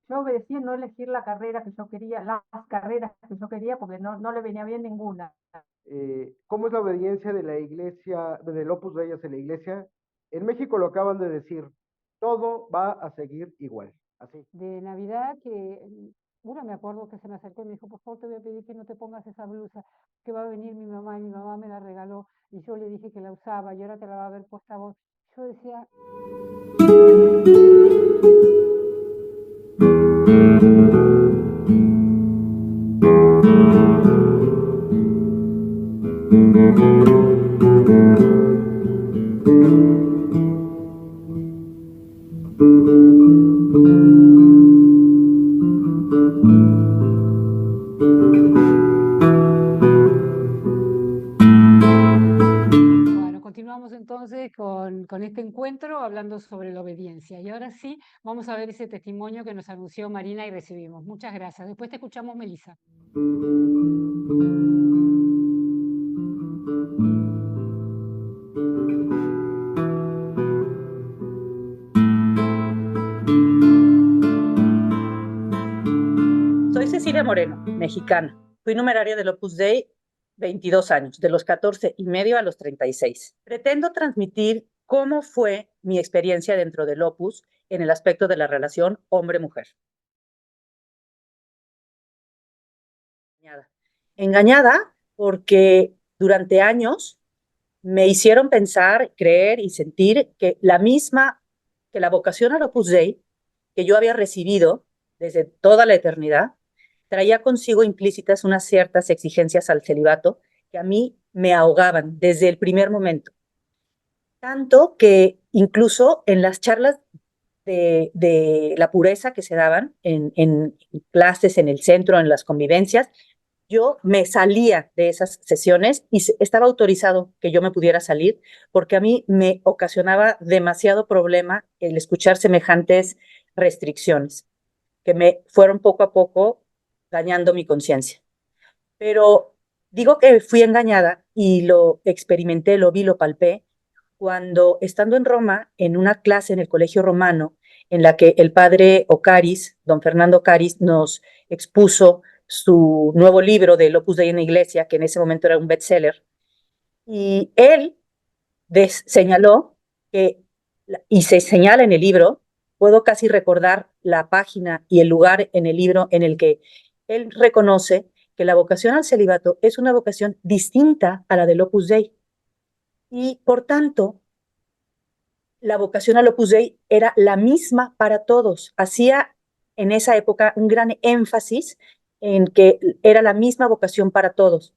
yo decía no elegir la carrera que yo quería, las carreras que yo quería, porque no le venía bien ninguna. ¿Cómo es la obediencia de la iglesia, del Opus Dei hacia la iglesia? En México lo acaban de decir, todo va a seguir igual, así. De Navidad que una me acuerdo que se me acercó y me dijo, por favor te voy a pedir que no te pongas esa blusa, que va a venir mi mamá y mi mamá me la regaló y yo le dije que la usaba y ahora te la va a ver puesta vos. Yo decía, bueno, continuamos entonces con este encuentro hablando sobre la obediencia. Y ahora sí, vamos a ver ese testimonio que nos anunció Marina y recibimos. Muchas gracias. Después te escuchamos, Melissa. Soy Cecilia Moreno, mexicana. Fui numeraria del Opus Dei 22 años, de los 14 y medio a los 36. Pretendo transmitir cómo fue mi experiencia dentro del Opus en el aspecto de la relación hombre-mujer. Engañada porque durante años me hicieron pensar, creer y sentir que la vocación al Opus Dei que yo había recibido desde toda la eternidad, traía consigo implícitas unas ciertas exigencias al celibato que a mí me ahogaban desde el primer momento. Tanto que incluso en las charlas de la pureza que se daban en clases, en el centro, en las convivencias, yo me salía de esas sesiones y estaba autorizado que yo me pudiera salir porque a mí me ocasionaba demasiado problema el escuchar semejantes restricciones que me fueron poco a poco dañando mi conciencia. Pero digo que fui engañada y lo experimenté, lo vi, lo palpé, cuando estando en Roma, en una clase en el Colegio Romano, en la que el padre Ocaris, don Fernando Ocaris, nos expuso su nuevo libro del Opus Dei en la Iglesia, que en ese momento era un bestseller, y él señaló que, y se señala en el libro, puedo casi recordar la página y el lugar en el libro en el que él reconoce que la vocación al celibato es una vocación distinta a la del Opus Dei. Y por tanto, la vocación al Opus Dei era la misma para todos. Hacía en esa época un gran énfasis en que era la misma vocación para todos.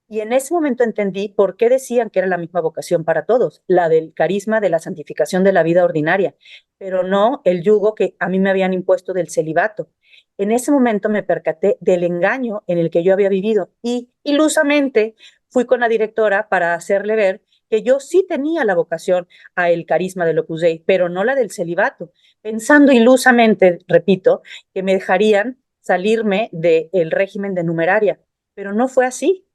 Y en ese momento entendí por qué decían que era la misma vocación para todos, la del carisma de la santificación de la vida ordinaria, pero no el yugo que a mí me habían impuesto del celibato. En ese momento me percaté del engaño en el que yo había vivido y ilusamente fui con la directora para hacerle ver que yo sí tenía la vocación a el carisma del Opus Dei, pero no la del celibato, pensando ilusamente, repito, que me dejarían salirme del régimen de numeraria, pero no fue así.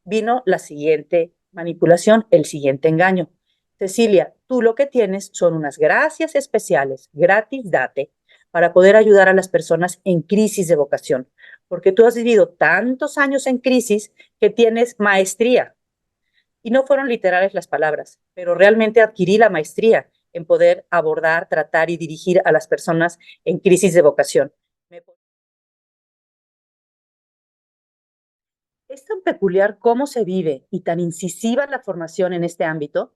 Vino la siguiente manipulación, el siguiente engaño. Cecilia, tú lo que tienes son unas gracias especiales, gratis date, para poder ayudar a las personas en crisis de vocación, porque tú has vivido tantos años en crisis que tienes maestría. Y no fueron literales las palabras, pero realmente adquirí la maestría en poder abordar, tratar y dirigir a las personas en crisis de vocación. Es tan peculiar cómo se vive y tan incisiva la formación en este ámbito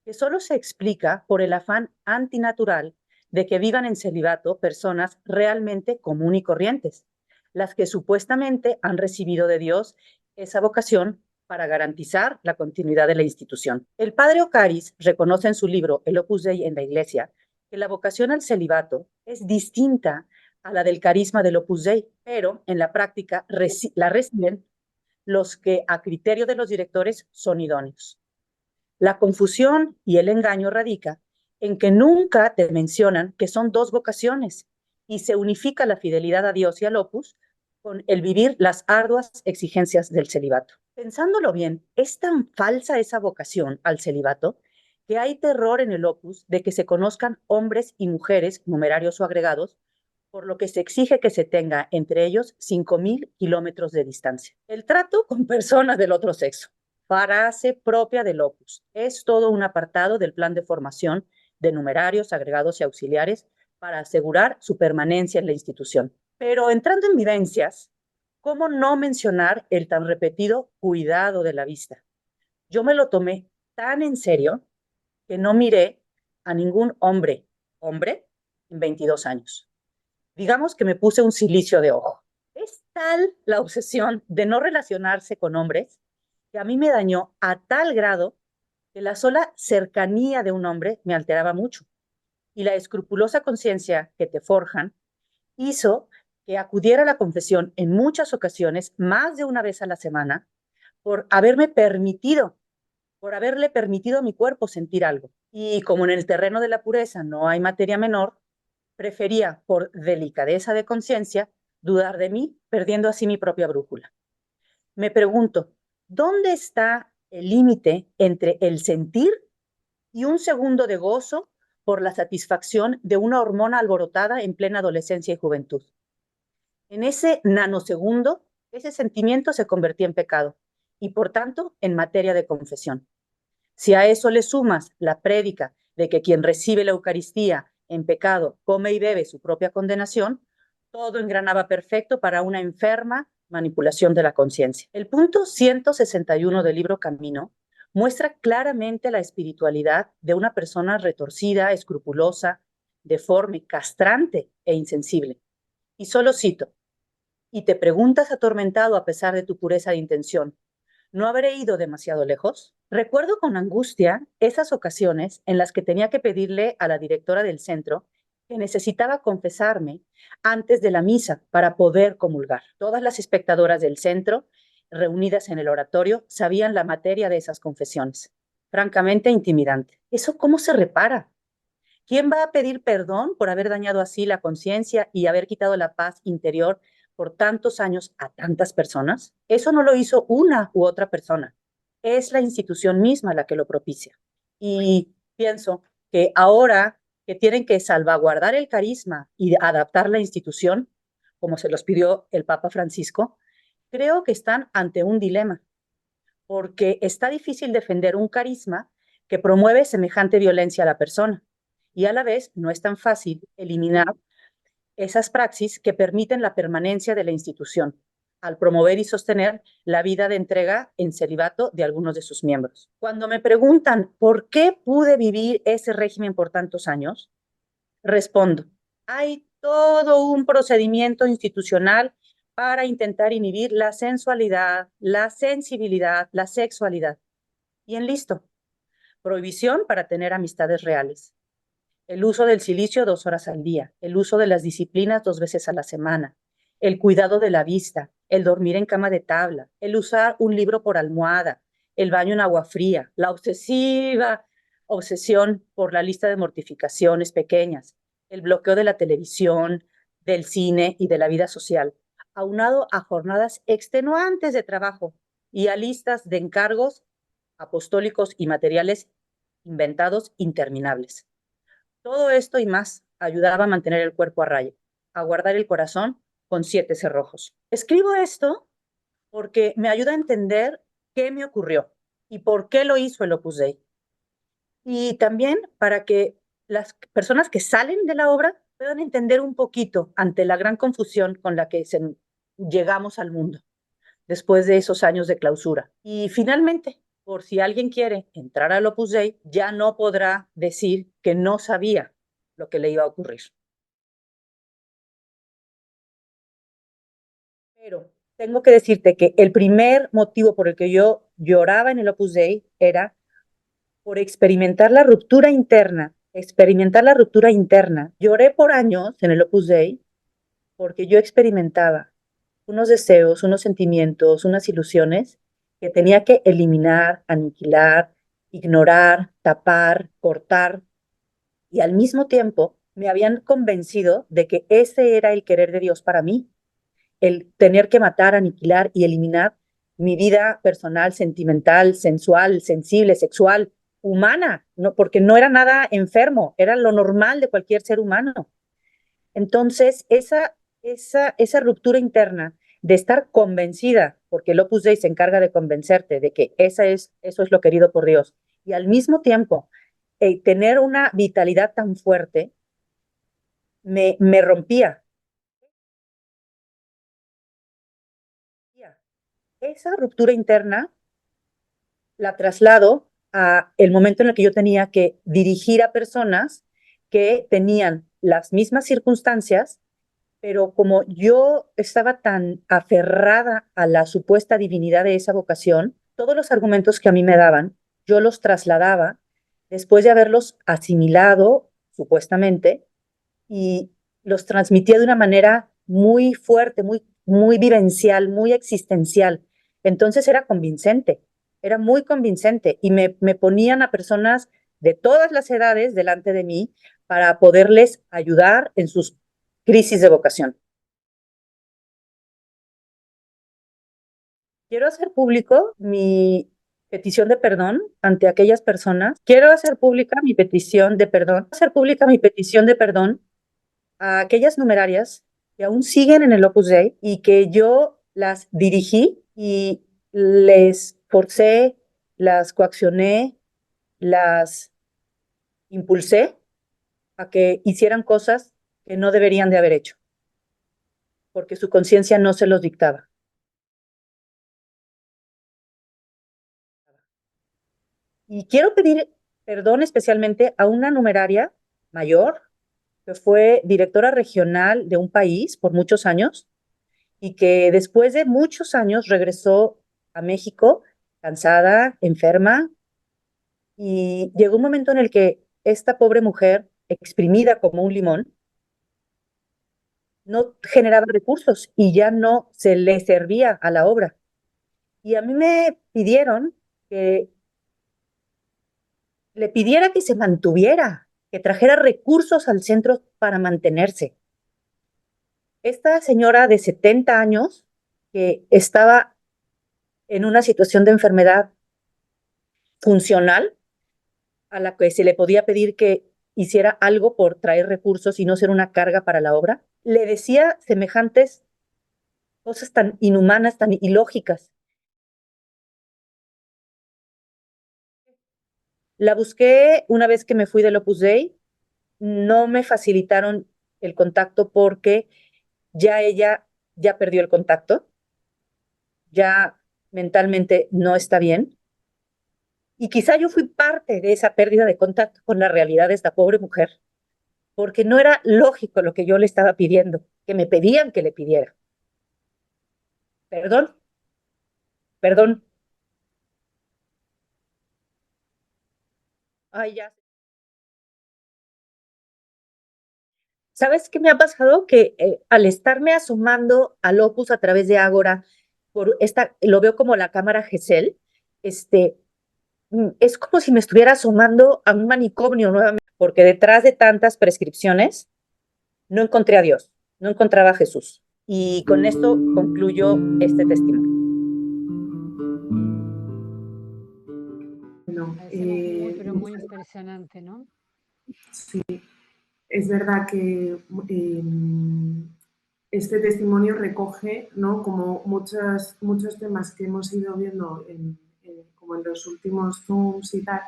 que solo se explica por el afán antinatural de que vivan en celibato personas realmente común y corrientes, las que supuestamente han recibido de Dios esa vocación para garantizar la continuidad de la institución. El padre Ocaris reconoce en su libro El Opus Dei en la Iglesia que la vocación al celibato es distinta a la del carisma del Opus Dei, pero en la práctica la reciben los que a criterio de los directores son idóneos. La confusión y el engaño radica en que nunca te mencionan que son dos vocaciones y se unifica la fidelidad a Dios y al Opus con el vivir las arduas exigencias del celibato. Pensándolo bien, es tan falsa esa vocación al celibato que hay terror en el Opus de que se conozcan hombres y mujeres, numerarios o agregados, por lo que se exige que se tenga entre ellos 5,000 kilómetros de distancia. El trato con personas del otro sexo, frase propia del Opus, es todo un apartado del plan de formación de numerarios, agregados y auxiliares para asegurar su permanencia en la institución. Pero entrando en vivencias, ¿cómo no mencionar el tan repetido cuidado de la vista? Yo me lo tomé tan en serio que no miré a ningún hombre en 22 años. Digamos que me puse un cilicio de ojo. Es tal la obsesión de no relacionarse con hombres que a mí me dañó a tal grado que la sola cercanía de un hombre me alteraba mucho. Y la escrupulosa conciencia que te forjan hizo que acudiera a la confesión en muchas ocasiones, más de una vez a la semana, por haberle permitido a mi cuerpo sentir algo. Y como en el terreno de la pureza no hay materia menor, prefería, por delicadeza de conciencia, dudar de mí, perdiendo así mi propia brújula. Me pregunto, ¿dónde está el límite entre el sentir y un segundo de gozo por la satisfacción de una hormona alborotada en plena adolescencia y juventud? En ese nanosegundo, ese sentimiento se convertía en pecado y, por tanto, en materia de confesión. Si a eso le sumas la prédica de que quien recibe la Eucaristía en pecado come y bebe su propia condenación, todo engranaba perfecto para una enferma manipulación de la conciencia. El punto 161 del libro Camino muestra claramente la espiritualidad de una persona retorcida, escrupulosa, deforme, castrante e insensible. Y solo cito: y te preguntas atormentado a pesar de tu pureza de intención, ¿no habré ido demasiado lejos? Recuerdo con angustia esas ocasiones en las que tenía que pedirle a la directora del centro que necesitaba confesarme antes de la misa para poder comulgar. Todas las espectadoras del centro, reunidas en el oratorio, sabían la materia de esas confesiones. Francamente intimidante. ¿Eso cómo se repara? ¿Quién va a pedir perdón por haber dañado así la conciencia y haber quitado la paz interior por tantos años a tantas personas? Eso no lo hizo una u otra persona. Es la institución misma la que lo propicia. Y pienso que ahora que tienen que salvaguardar el carisma y adaptar la institución, como se los pidió el Papa Francisco, creo que están ante un dilema, porque está difícil defender un carisma que promueve semejante violencia a la persona. Y a la vez no es tan fácil eliminar esas praxis que permiten la permanencia de la institución, al promover y sostener la vida de entrega en celibato de algunos de sus miembros. Cuando me preguntan por qué pude vivir ese régimen por tantos años, respondo: hay todo un procedimiento institucional para intentar inhibir la sensualidad, la sensibilidad, la sexualidad. Y en listo, prohibición para tener amistades reales, el uso del silicio 2 horas al día, el uso de las disciplinas 2 veces a la semana, el cuidado de la vista, el dormir en cama de tabla, el usar un libro por almohada, el baño en agua fría, la obsesiva obsesión por la lista de mortificaciones pequeñas, el bloqueo de la televisión, del cine y de la vida social, aunado a jornadas extenuantes de trabajo y a listas de encargos apostólicos y materiales inventados interminables. Todo esto y más ayudaba a mantener el cuerpo a raya, a guardar el corazón con 7 cerrojos. Escribo esto porque me ayuda a entender qué me ocurrió y por qué lo hizo el Opus Dei. Y también para que las personas que salen de la obra puedan entender un poquito ante la gran confusión con la que llegamos al mundo después de esos años de clausura. Y finalmente, por si alguien quiere entrar al Opus Dei, ya no podrá decir que no sabía lo que le iba a ocurrir. Pero tengo que decirte que el primer motivo por el que yo lloraba en el Opus Dei era por experimentar la ruptura interna. Lloré por años en el Opus Dei porque yo experimentaba unos deseos, unos sentimientos, unas ilusiones que tenía que eliminar, aniquilar, ignorar, tapar, cortar, y al mismo tiempo me habían convencido de que ese era el querer de Dios para mí, el tener que matar, aniquilar y eliminar mi vida personal, sentimental, sensual, sensible, sexual, humana, no, porque no era nada enfermo, era lo normal de cualquier ser humano. Entonces, esa ruptura interna de estar convencida, porque el Opus Dei se encarga de convencerte de que eso es lo querido por Dios, y al mismo tiempo tener una vitalidad tan fuerte, me rompía. Esa ruptura interna la traslado a el momento en el que yo tenía que dirigir a personas que tenían las mismas circunstancias, pero como yo estaba tan aferrada a la supuesta divinidad de esa vocación, todos los argumentos que a mí me daban, yo los trasladaba después de haberlos asimilado, supuestamente, y los transmitía de una manera muy fuerte, muy vivencial, muy existencial. Entonces era muy convincente y me ponían a personas de todas las edades delante de mí para poderles ayudar en sus crisis de vocación. Quiero hacer público mi petición de perdón ante aquellas personas. Quiero hacer pública mi petición de perdón. Hacer pública mi petición de perdón a aquellas numerarias que aún siguen en el Opus Dei y que yo las dirigí y les forcé, las coaccioné, las impulsé a que hicieran cosas que no deberían de haber hecho, porque su conciencia no se los dictaba. Y quiero pedir perdón especialmente a una numeraria mayor que fue directora regional de un país por muchos años y que después de muchos años regresó a México cansada, enferma, y llegó un momento en el que esta pobre mujer, exprimida como un limón, no generaba recursos y ya no se le servía a la obra. Y a mí me pidieron que le pidiera que se mantuviera, que trajera recursos al centro para mantenerse. Esta señora de 70 años, que estaba en una situación de enfermedad funcional, a la que se le podía pedir que hiciera algo por traer recursos y no ser una carga para la obra, le decía semejantes cosas tan inhumanas, tan ilógicas. La busqué una vez que me fui del Opus Dei, no me facilitaron el contacto porque ya ella ya perdió el contacto, ya mentalmente no está bien. Y quizá yo fui parte de esa pérdida de contacto con la realidad de esta pobre mujer, porque no era lógico lo que yo le estaba pidiendo, que me pedían que le pidiera. Perdón, perdón. Ay, ya. ¿Sabes qué me ha pasado? Que al estarme asomando al Opus a través de Ágora, lo veo como la cámara Gesell, este, es como si me estuviera asomando a un manicomio nuevamente, porque detrás de tantas prescripciones no encontré a Dios, no encontraba a Jesús. Y con esto concluyo este testimonio. Bueno, Pero muy impresionante, ¿no? sí, es verdad que este testimonio recoge, ¿no?, como muchos temas que hemos ido viendo como en los últimos Zooms y tal,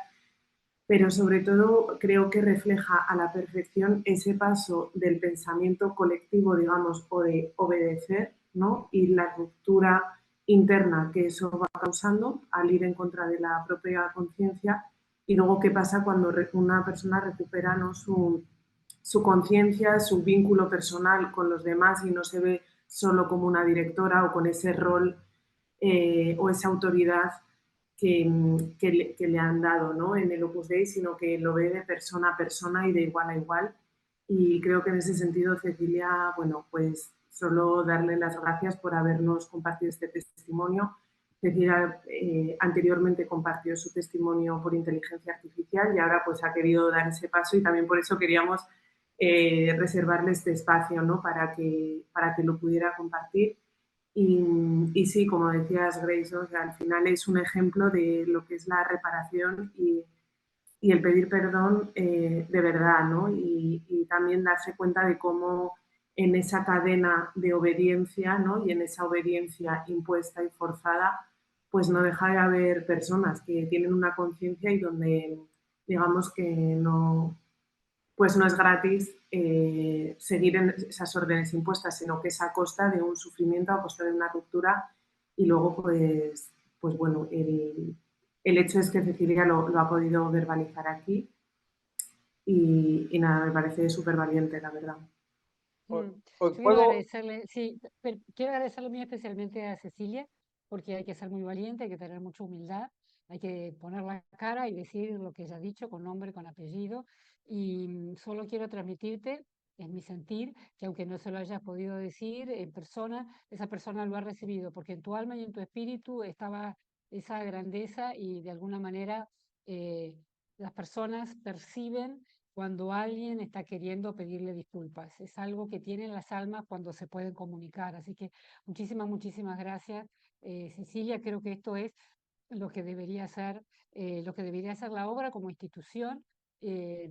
pero sobre todo creo que refleja a la perfección ese paso del pensamiento colectivo, digamos, o de obedecer, ¿no?, y la ruptura interna que eso va causando al ir en contra de la propia conciencia, y luego qué pasa cuando una persona recupera, ¿no?, su conciencia, su vínculo personal con los demás y no se ve solo como una directora o con ese rol o esa autoridad que le han dado, ¿no?, en el Opus Dei, sino que lo ve de persona a persona y de igual a igual. Y creo que en ese sentido, Cecilia, bueno, pues solo darle las gracias por habernos compartido este testimonio. Cecilia anteriormente compartió su testimonio por inteligencia artificial y ahora pues ha querido dar ese paso, y también por eso queríamos reservarle este espacio, ¿no?, para que lo pudiera compartir. Y sí, como decías, Grace, ¿no?, o sea, al final es un ejemplo de lo que es la reparación y el pedir perdón de verdad, ¿no? Y también darse cuenta de cómo en esa cadena de obediencia, ¿no? Y en esa obediencia impuesta y forzada, pues no deja de haber personas que tienen una conciencia y donde digamos que no, pues no es gratis seguir en esas órdenes impuestas, sino que es a costa de un sufrimiento, a costa de una ruptura y luego pues bueno, el hecho es que Cecilia lo ha podido verbalizar aquí y nada, me parece súper valiente, la verdad. Yo quiero ¿Puedo? agradecerle, sí, quiero agradecerle muy especialmente a Cecilia, porque hay que ser muy valiente, hay que tener mucha humildad, hay que poner la cara y decir lo que ella ha dicho con nombre, con apellido, y solo quiero transmitirte, es mi sentir, que aunque no se lo hayas podido decir en persona, esa persona lo ha recibido, porque en tu alma y en tu espíritu estaba esa grandeza y de alguna manera eh, las personas perciben cuando alguien está queriendo pedirle disculpas. Es algo que tienen las almas cuando se pueden comunicar. Así que muchísimas, muchísimas gracias, Cecilia. Creo que esto es lo que debería ser la obra como institución, eh,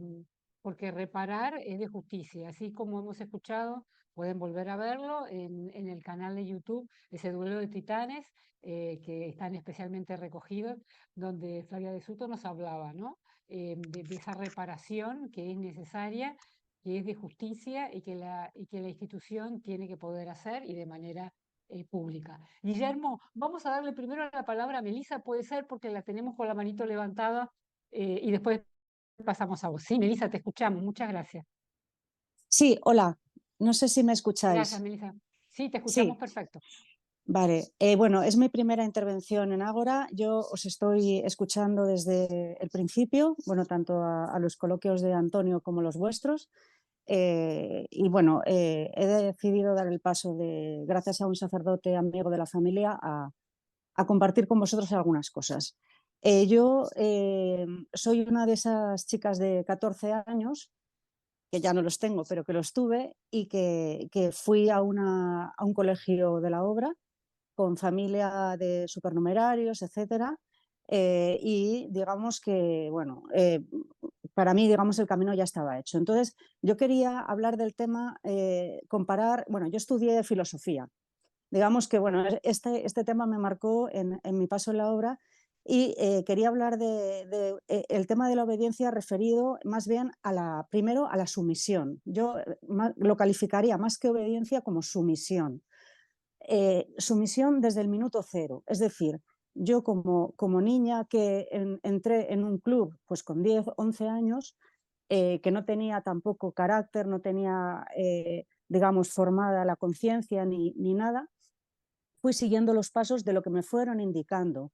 porque reparar es de justicia. Así como hemos escuchado, pueden volver a verlo en el canal de YouTube, ese duelo de titanes, que están especialmente recogidos, donde Flavia de Suto nos hablaba, ¿no? De esa reparación que es necesaria, que es de justicia y que la institución tiene que poder hacer y de manera pública. Guillermo, vamos a darle primero la palabra a Melissa, puede ser porque la tenemos con la manito levantada y después pasamos a vos. Sí, Melissa, te escuchamos. Muchas gracias. Sí, hola. No sé si me Gracias, escucháis. Melissa. Sí, te escuchamos Sí, perfecto. vale. Bueno, es mi primera intervención en Ágora. Yo os estoy escuchando desde el principio, bueno, tanto a los coloquios de Antonio como los vuestros. Y bueno, he decidido dar el paso de, gracias a un sacerdote amigo de la familia, a compartir con vosotros algunas cosas. Yo soy una de esas chicas de 14 años que ya no los tengo, pero que los tuve y que fui a un colegio de la obra con familia de supernumerarios, etcétera. Y digamos que, bueno, para mí, digamos, el camino ya estaba hecho. Entonces, yo quería hablar del tema, comparar, bueno, yo estudié filosofía. Digamos que, bueno, este tema me marcó en mi paso en la obra y quería hablar el tema de la obediencia referido más bien primero a la sumisión. Yo lo calificaría más que obediencia como sumisión. Sumisión desde el minuto cero, es decir, yo como niña que entré en un club pues con 10, 11 años, que no tenía tampoco carácter, no tenía, digamos, formada la conciencia ni nada, fui siguiendo los pasos de lo que me fueron indicando.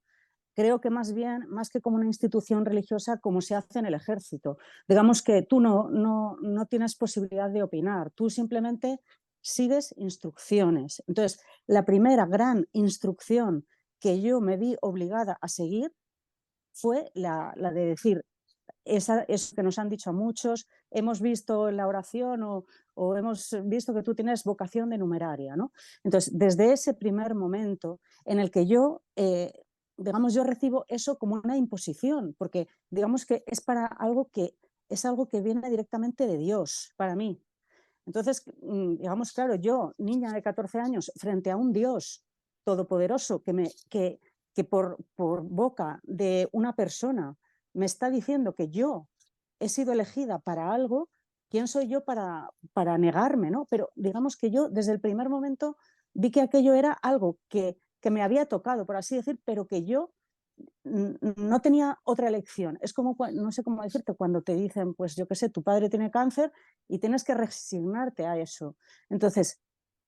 Creo que más bien, más que como una institución religiosa, como se hace en el ejército. Digamos que tú no tienes posibilidad de opinar, tú simplemente sigues instrucciones. Entonces, la primera gran instrucción que yo me vi obligada a seguir fue la de decir, eso que nos han dicho a muchos, hemos visto en la oración o hemos visto que tú tienes vocación de numeraria, ¿no? Entonces, desde ese primer momento en el que yo, digamos, yo recibo eso como una imposición, porque digamos que es para algo que es algo que viene directamente de Dios, para mí. Entonces, digamos, claro, yo, niña de 14 años, frente a un Dios todopoderoso que por boca de una persona me está diciendo que yo he sido elegida para algo, ¿quién soy yo para negarme, ¿no? Pero digamos que yo desde el primer momento vi que aquello era algo que me había tocado, por así decir, pero que yo no tenía otra elección. Es como, no sé cómo decirte, cuando te dicen, pues yo qué sé, tu padre tiene cáncer y tienes que resignarte a eso. Entonces,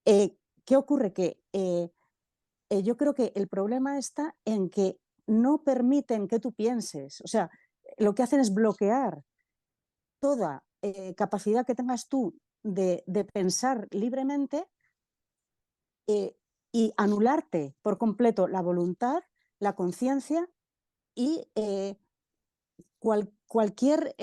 ¿qué ocurre? Que yo creo que el problema está en que no permiten que tú pienses. O sea, lo que hacen es bloquear toda capacidad que tengas tú de pensar libremente, y anularte por completo la voluntad, la conciencia y cualquier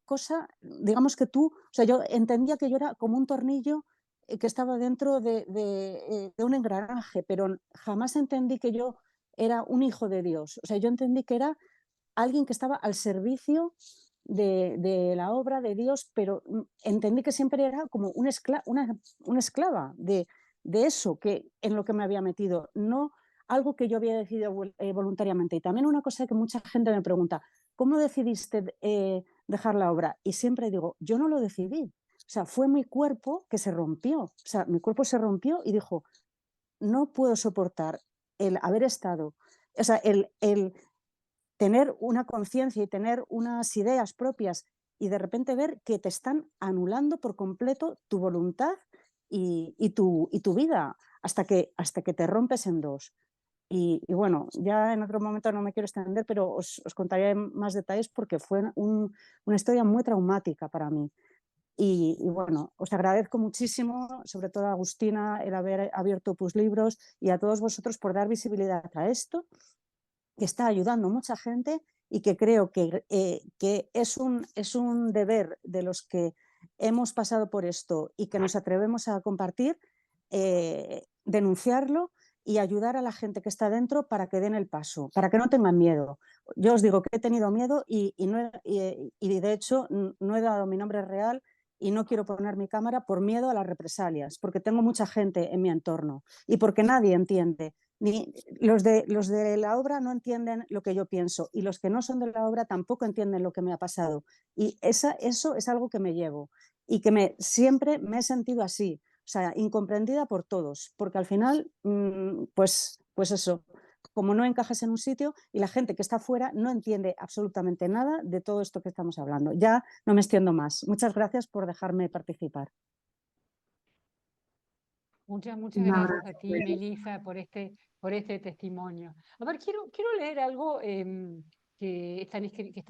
cosa, digamos que tú, o sea, yo entendía que yo era como un tornillo que estaba dentro de un engranaje, pero jamás entendí que yo era un hijo de Dios. O sea, yo entendí que era alguien que estaba al servicio de la obra de Dios, pero entendí que siempre era como una esclava de eso que en lo que me había metido, no algo que yo había decidido voluntariamente. Y también una cosa que mucha gente me pregunta, ¿cómo decidiste dejar la obra? Y siempre digo, yo no lo decidí. O sea, fue mi cuerpo que se rompió. O sea, mi cuerpo se rompió y dijo, no puedo soportar el haber estado, o sea, el tener una conciencia y tener unas ideas propias y de repente ver que te están anulando por completo tu voluntad y tu vida hasta que te rompes en dos. Y bueno, ya en otro momento no me quiero extender, pero os contaré más detalles porque fue una historia muy traumática para mí. Y bueno, os agradezco muchísimo, sobre todo a Agustina, el haber abierto Opus Libros y a todos vosotros por dar visibilidad a esto, que está ayudando a mucha gente y que creo que es un deber de los que hemos pasado por esto y que nos atrevemos a compartir, denunciarlo y ayudar a la gente que está dentro para que den el paso, para que no tengan miedo. Yo os digo que he tenido miedo y de hecho no he dado mi nombre real y no quiero poner mi cámara por miedo a las represalias, porque tengo mucha gente en mi entorno y porque nadie entiende. Ni los de la obra no entienden lo que yo pienso y los que no son de la obra tampoco entienden lo que me ha pasado. Y eso es algo que me llevo y que siempre me he sentido así, o sea, incomprendida por todos, porque al final, pues eso, como no encajas en un sitio y la gente que está fuera no entiende absolutamente nada de todo esto que estamos hablando. Ya no me extiendo más. Muchas gracias por dejarme participar. Muchas Un gracias a abrazo. ti, Melissa, por este testimonio. A ver, quiero leer algo que está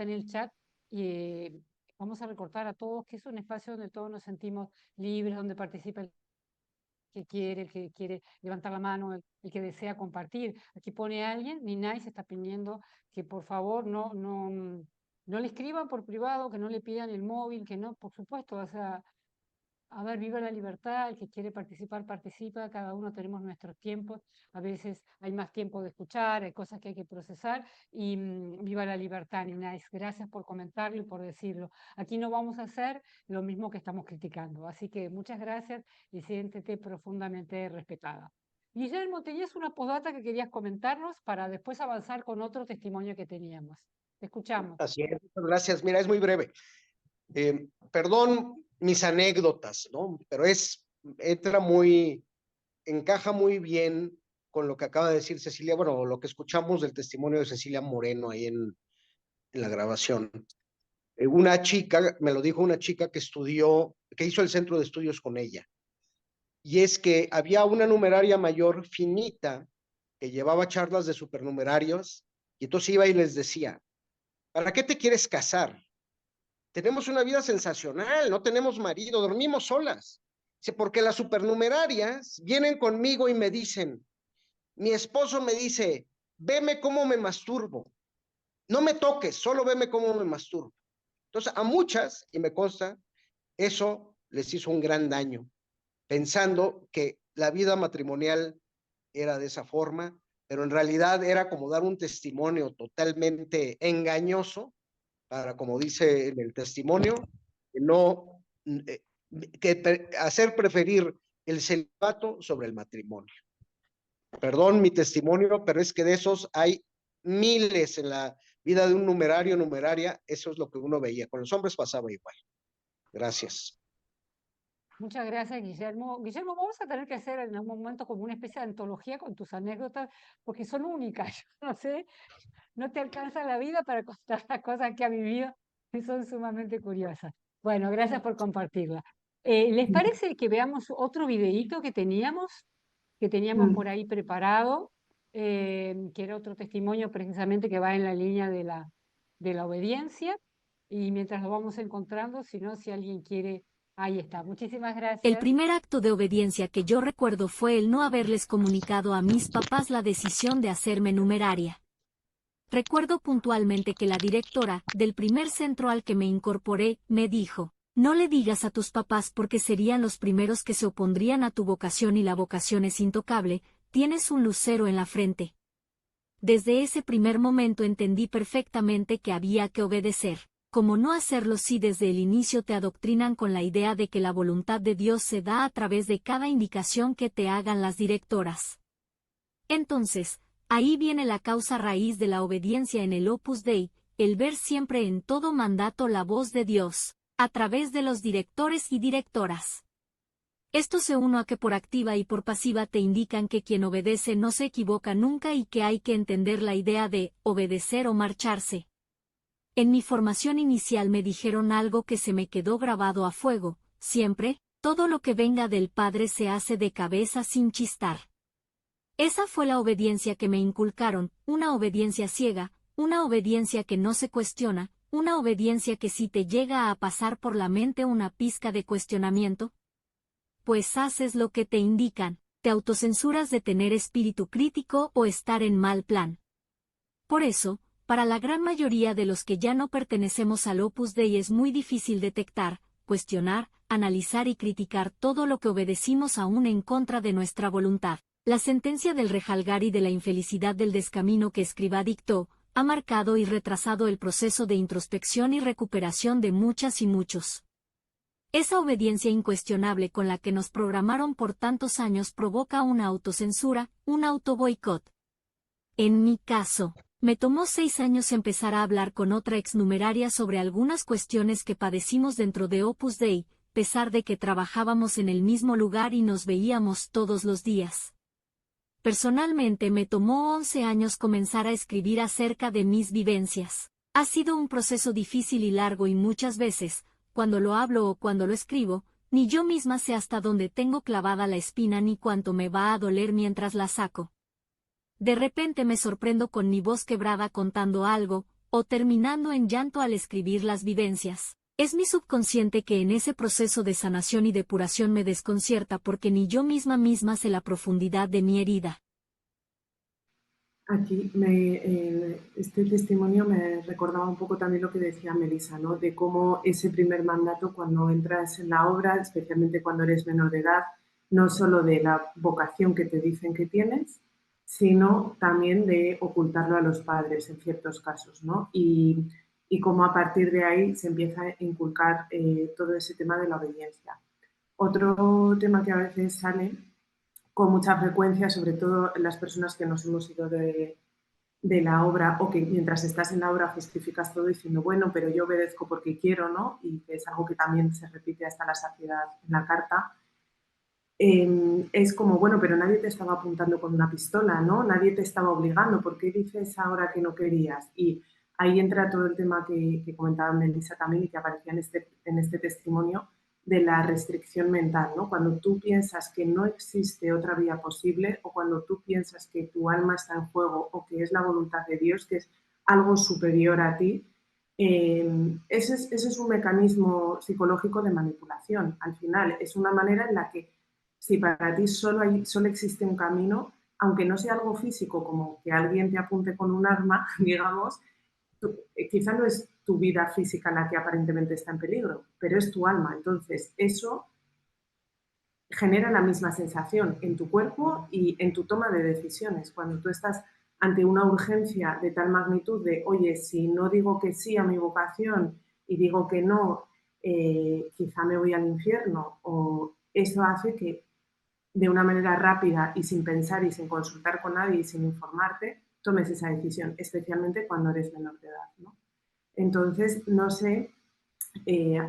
en el chat y vamos a recordar a todos que es un espacio donde todos nos sentimos libres, donde participa el que quiere levantar la mano, el que desea compartir. Aquí pone alguien, Ninay se está pidiendo que por favor no le escriban por privado, que no le pidan el móvil, que no, por supuesto, o sea, a ver, viva la libertad, el que quiere participar, participa, cada uno tenemos nuestros tiempos, a veces hay más tiempo de escuchar, hay cosas que hay que procesar, y viva la libertad, Ninay. Gracias por comentarlo y por decirlo. Aquí no vamos a hacer lo mismo que estamos criticando, así que muchas gracias y siéntete profundamente respetada. Guillermo, tenías una postdata que querías comentarnos para después avanzar con otro testimonio que teníamos. Te escuchamos. Así es, muchas gracias. Mira, es muy breve. Perdón mis anécdotas, ¿no? Pero encaja muy bien con lo que acaba de decir Cecilia, bueno, lo que escuchamos del testimonio de Cecilia Moreno ahí en la grabación. Una chica, me lo dijo una chica que hizo el centro de estudios con ella. Y es que había una numeraria mayor finita que llevaba charlas de supernumerarios y entonces iba y les decía, ¿para qué te quieres casar? Tenemos una vida sensacional, no tenemos marido, dormimos solas. Porque las supernumerarias vienen conmigo y me dicen, mi esposo me dice, veme cómo me masturbo. No me toques, solo veme cómo me masturbo. Entonces, a muchas, y me consta, eso les hizo un gran daño, pensando que la vida matrimonial era de esa forma, pero en realidad era como dar un testimonio totalmente engañoso para, como dice en el testimonio, hacer preferir el celibato sobre el matrimonio. Perdón mi testimonio, pero es que de esos hay miles en la vida de un numeraria, eso es lo que uno veía. Con los hombres pasaba igual. Gracias. Muchas gracias, Guillermo. Guillermo, vamos a tener que hacer en algún momento como una especie de antología con tus anécdotas, porque son únicas. Yo no sé, no te alcanza la vida para contar las cosas que has vivido y son sumamente curiosas. Bueno, gracias por compartirla. ¿Les parece que veamos otro videíto que teníamos por ahí preparado, que era otro testimonio precisamente que va en la línea de la obediencia? Y mientras lo vamos encontrando, si alguien quiere, ahí está. Muchísimas gracias. El primer acto de obediencia que yo recuerdo fue el no haberles comunicado a mis papás la decisión de hacerme numeraria. Recuerdo puntualmente que la directora del primer centro al que me incorporé me dijo, no le digas a tus papás porque serían los primeros que se opondrían a tu vocación y la vocación es intocable, tienes un lucero en la frente. Desde ese primer momento entendí perfectamente que había que obedecer. ¿cómo no hacerlo si desde el inicio te adoctrinan con la idea de que la voluntad de Dios se da a través de cada indicación que te hagan las directoras? Entonces, ahí viene la causa raíz de la obediencia en el Opus Dei, el ver siempre en todo mandato la voz de Dios, a través de los directores y directoras. Esto se une a que por activa y por pasiva te indican que quien obedece no se equivoca nunca y que hay que entender la idea de obedecer o marcharse. En mi formación inicial me dijeron algo que se me quedó grabado a fuego: siempre, todo lo que venga del Padre se hace de cabeza sin chistar. Esa fue la obediencia que me inculcaron, una obediencia ciega, una obediencia que no se cuestiona, una obediencia que si te llega a pasar por la mente una pizca de cuestionamiento, pues haces lo que te indican, te autocensuras de tener espíritu crítico o estar en mal plan. Por eso, para la gran mayoría de los que ya no pertenecemos al Opus Dei es muy difícil detectar, cuestionar, analizar y criticar todo lo que obedecimos aún en contra de nuestra voluntad. La sentencia del rejalgar y de la infelicidad del descamino que Escrivá dictó, ha marcado y retrasado el proceso de introspección y recuperación de muchas y muchos. Esa obediencia incuestionable con la que nos programaron por tantos años provoca una autocensura, un autoboicot. En mi caso, me tomó 6 años empezar a hablar con otra exnumeraria sobre algunas cuestiones que padecimos dentro de Opus Dei, pesar de que trabajábamos en el mismo lugar y nos veíamos todos los días. Personalmente me tomó 11 años comenzar a escribir acerca de mis vivencias. Ha sido un proceso difícil y largo y muchas veces, cuando lo hablo o cuando lo escribo, ni yo misma sé hasta dónde tengo clavada la espina ni cuánto me va a doler mientras la saco. De repente me sorprendo con mi voz quebrada contando algo, o terminando en llanto al escribir las vivencias. Es mi subconsciente que en ese proceso de sanación y depuración me desconcierta porque ni yo misma sé la profundidad de mi herida. Aquí este testimonio me recordaba un poco también lo que decía Melissa, ¿no? De cómo ese primer mandato cuando entras en la obra, especialmente cuando eres menor de edad, no solo de la vocación que te dicen que tienes, sino también de ocultarlo a los padres en ciertos casos, ¿no? Y cómo a partir de ahí se empieza a inculcar todo ese tema de la obediencia. Otro tema que a veces sale con mucha frecuencia, sobre todo en las personas que nos hemos ido de la obra o que mientras estás en la obra justificas todo diciendo, bueno, pero yo obedezco porque quiero, ¿no? Y que es algo que también se repite hasta la saciedad en la carta. Es como, bueno, pero nadie te estaba apuntando con una pistola, ¿no? Nadie te estaba obligando. ¿Por qué dices ahora que no querías? Y ahí entra todo el tema que comentaba Melissa también y que aparecía en este testimonio, de la restricción mental, ¿no? Cuando tú piensas que no existe otra vía posible o cuando tú piensas que tu alma está en juego o que es la voluntad de Dios, que es algo superior a ti, ese es un mecanismo psicológico de manipulación. Al final es una manera en la que si para ti solo existe un camino, aunque no sea algo físico como que alguien te apunte con un arma, digamos, quizá no es tu vida física la que aparentemente está en peligro, pero es tu alma. Entonces, eso genera la misma sensación en tu cuerpo y en tu toma de decisiones. Cuando tú estás ante una urgencia de tal magnitud de, oye, si no digo que sí a mi vocación y digo que no, quizá me voy al infierno, o eso hace que de una manera rápida y sin pensar y sin consultar con nadie y sin informarte, tomes esa decisión, especialmente cuando eres menor de edad, ¿no? Entonces, no sé,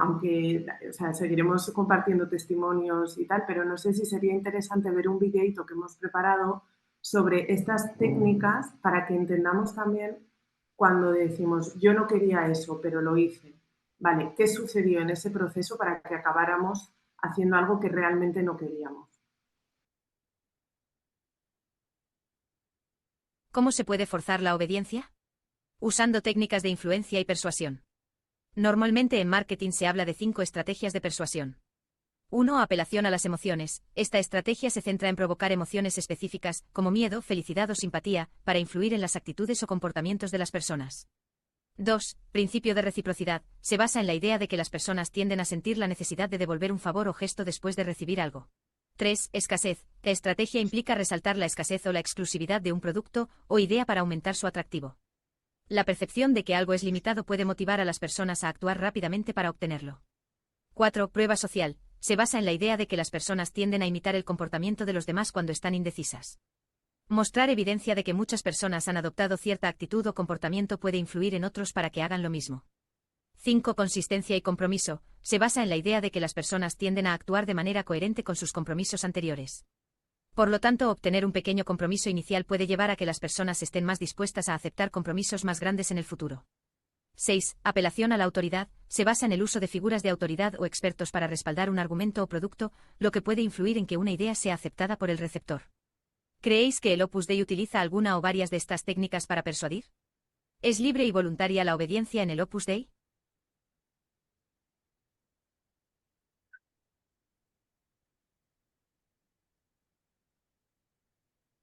aunque seguiremos compartiendo testimonios y tal, pero no sé si sería interesante ver un videíto que hemos preparado sobre estas técnicas para que entendamos también cuando decimos, yo no quería eso, pero lo hice. Vale, ¿qué sucedió en ese proceso para que acabáramos haciendo algo que realmente no queríamos? ¿Cómo se puede forzar la obediencia? Usando técnicas de influencia y persuasión. Normalmente en marketing se habla de 5 estrategias de persuasión. 1. Apelación a las emociones. Esta estrategia se centra en provocar emociones específicas, como miedo, felicidad o simpatía, para influir en las actitudes o comportamientos de las personas. 2. Principio de reciprocidad. Se basa en la idea de que las personas tienden a sentir la necesidad de devolver un favor o gesto después de recibir algo. 3. Escasez. La estrategia implica resaltar la escasez o la exclusividad de un producto o idea para aumentar su atractivo. La percepción de que algo es limitado puede motivar a las personas a actuar rápidamente para obtenerlo. 4. Prueba social. Se basa en la idea de que las personas tienden a imitar el comportamiento de los demás cuando están indecisas. Mostrar evidencia de que muchas personas han adoptado cierta actitud o comportamiento puede influir en otros para que hagan lo mismo. 5. Consistencia y compromiso. Se basa en la idea de que las personas tienden a actuar de manera coherente con sus compromisos anteriores. Por lo tanto, obtener un pequeño compromiso inicial puede llevar a que las personas estén más dispuestas a aceptar compromisos más grandes en el futuro. 6. Apelación a la autoridad. Se basa en el uso de figuras de autoridad o expertos para respaldar un argumento o producto, lo que puede influir en que una idea sea aceptada por el receptor. ¿Creéis que el Opus Dei utiliza alguna o varias de estas técnicas para persuadir? ¿Es libre y voluntaria la obediencia en el Opus Dei?